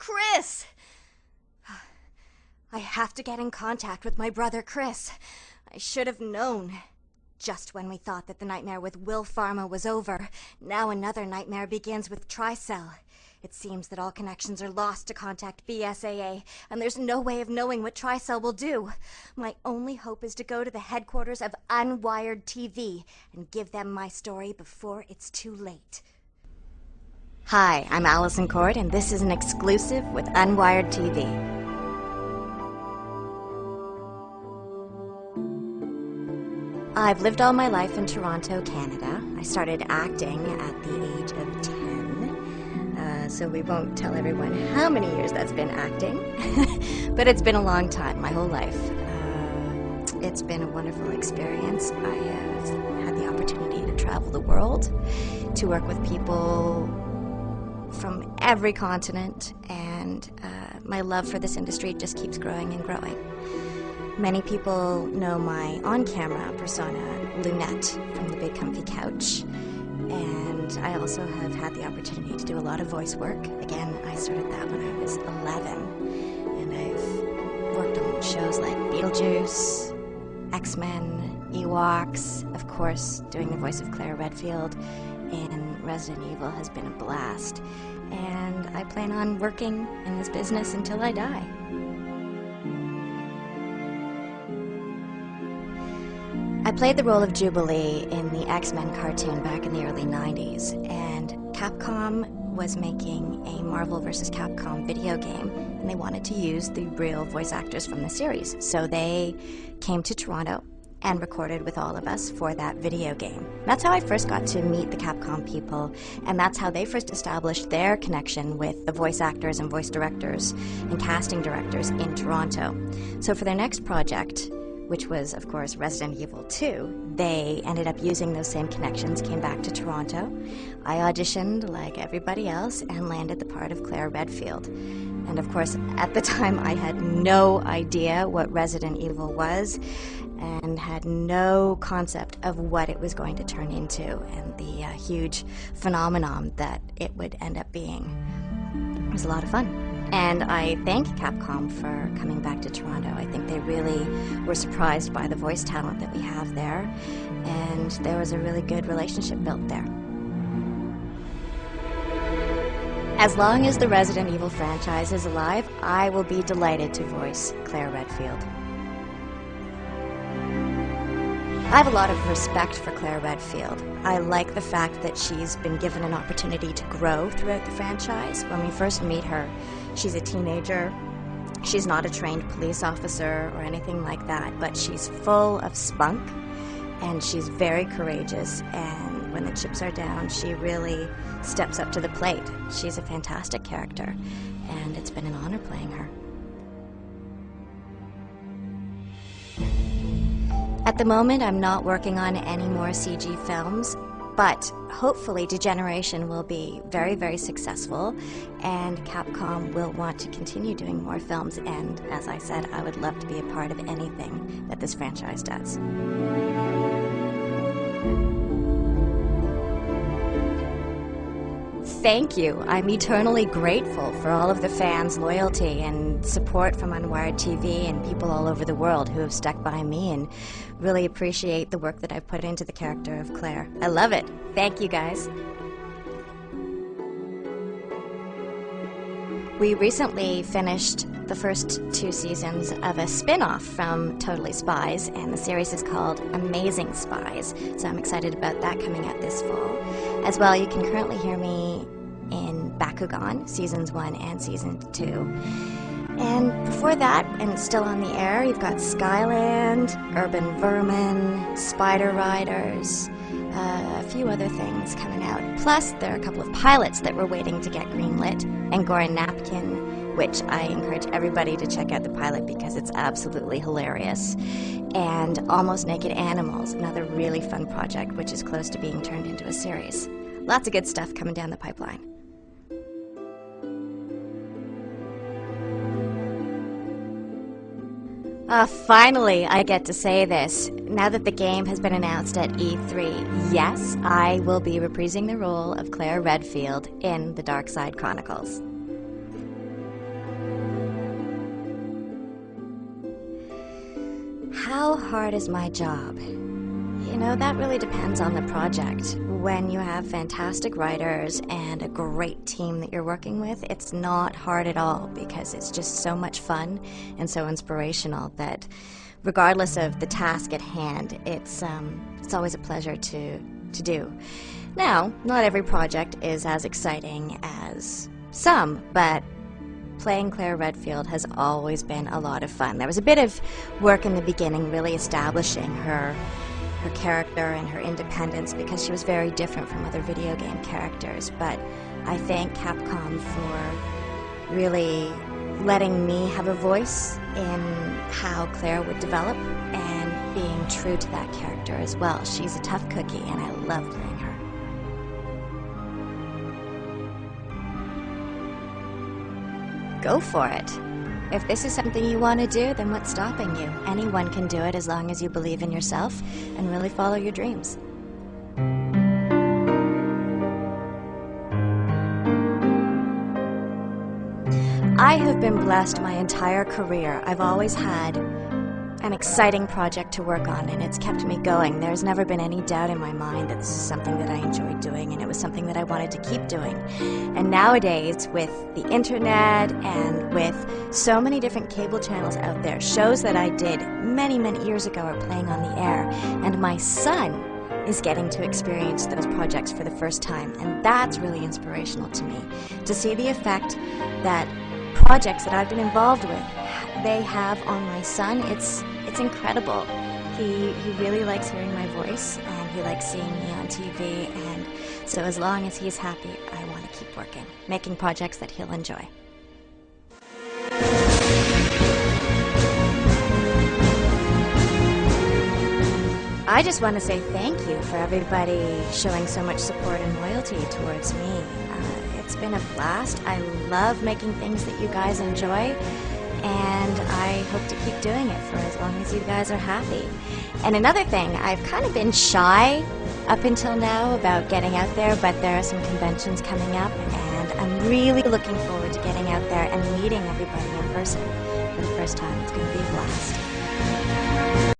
Chris! I have to get in contact with my brother Chris. I should have known. Just when we thought that the nightmare with Will Pharma was over, now another nightmare begins with Tricell. It seems that all connections are lost to contact BSAA, and there's no way of knowing what Tricell will do. My only hope is to go to the headquarters of UnWired TV and give them my story before it's too late. Hi, I'm Alyson Court, and this is an exclusive with UnWired TV. I've lived all my life in Toronto, Canada. I started acting at the age of 10. So we won't tell everyone how many years that's been acting, but it's been a long time, my whole life. It's been a wonderful experience. I have had the opportunity to travel the world, to work with people from every continent, and my love for this industry just keeps growing and growing. Many people know my on-camera persona, Lunette, from The Big Comfy Couch. And I also have had the opportunity to do a lot of voice work. Again, I started that when I was 11. And I've worked on shows like Beetlejuice, X-Men, Ewoks, of course, doing the voice of Claire Redfield in Resident Evil has been a blast. And I plan on working in this business until I die. I played the role of Jubilee in the X-Men cartoon back in the early 90s, and Capcom was making a Marvel vs. Capcom video game, and they wanted to use the real voice actors from the series. So they came to Toronto and recorded with all of us for that video game. That's how I first got to meet the Capcom people, and that's how they first established their connection with the voice actors and voice directors and casting directors in Toronto. So for their next project, which was, of course, Resident Evil 2, they ended up using those same connections, came back to Toronto. I auditioned like everybody else and landed the part of Claire Redfield. And of course, at the time, I had no idea what Resident Evil was and had no concept of what it was going to turn into and the huge phenomenon that it would end up being. It was a lot of fun. And I thank Capcom for coming back to Toronto. I think they really were surprised by the voice talent that we have there, and there was a really good relationship built there. As long as the Resident Evil franchise is alive, I will be delighted to voice Claire Redfield. I have a lot of respect for Claire Redfield. I like the fact that she's been given an opportunity to grow throughout the franchise. When we first meet her, she's a teenager. She's not a trained police officer or anything like that, but she's full of spunk, and she's very courageous, and when the chips are down, she really steps up to the plate. She's a fantastic character, and it's been an honor playing her. At the moment, I'm not working on any more CG films, but hopefully Degeneration will be very, very successful, and Capcom will want to continue doing more films, and as I said, I would love to be a part of anything that this franchise does. Thank you. I'm eternally grateful for all of the fans' loyalty and support from UnWired TV and people all over the world who have stuck by me, and really appreciate the work that I've put into the character of Claire. I love it. Thank you, guys. We recently finished the first 2 seasons of a spin-off from Totally Spies, and the series is called Amazing Spies, so I'm excited about that coming out this fall. As well, you can currently hear me in Bakugan, Seasons 1 and Season 2. And before that, and still on the air, you've got Skyland, Urban Vermin, Spider Riders, a few other things coming out. Plus, there are a couple of pilots that we're waiting to get greenlit. Angora Napkin, which I encourage everybody to check out the pilot because it's absolutely hilarious. And Almost Naked Animals, another really fun project which is close to being turned into a series. Lots of good stuff coming down the pipeline. Finally, I get to say this. Now that the game has been announced at E3, yes, I will be reprising the role of Claire Redfield in The Dark Side Chronicles. How hard is my job? You know, that really depends on the project. When you have fantastic writers and a great team that you're working with, it's not hard at all because it's just so much fun and so inspirational that regardless of the task at hand, it's always a pleasure to do. Now, not every project is as exciting as some, but playing Claire Redfield has always been a lot of fun. There was a bit of work in the beginning really establishing her character and her independence because she was very different from other video game characters, but I thank Capcom for really letting me have a voice in how Claire would develop and being true to that character as well. She's a tough cookie and I love playing her. Go for it. If this is something you want to do, then what's stopping you? Anyone can do it as long as you believe in yourself and really follow your dreams. I have been blessed my entire career. I've always had an exciting project to work on, and it's kept me going. There's never been any doubt in my mind that this is something that I enjoyed doing, and it was something that I wanted to keep doing. And nowadays, with the internet and with so many different cable channels out there, shows that I did many, many years ago are playing on the air, and my son is getting to experience those projects for the first time, and that's really inspirational to me. To see the effect that projects that I've been involved with they have on my son, it's incredible. He really likes hearing my voice and he likes seeing me on TV, and so as long as he's happy, I want to keep working, making projects that he'll enjoy. I just want to say thank you for everybody showing so much support and loyalty towards me. It's been a blast. I love making things that you guys enjoy, and I hope to keep doing it for as long as you guys are happy. And another thing, I've kind of been shy up until now about getting out there, but there are some conventions coming up, and I'm really looking forward to getting out there and meeting everybody in person for the first time. It's going to be a blast.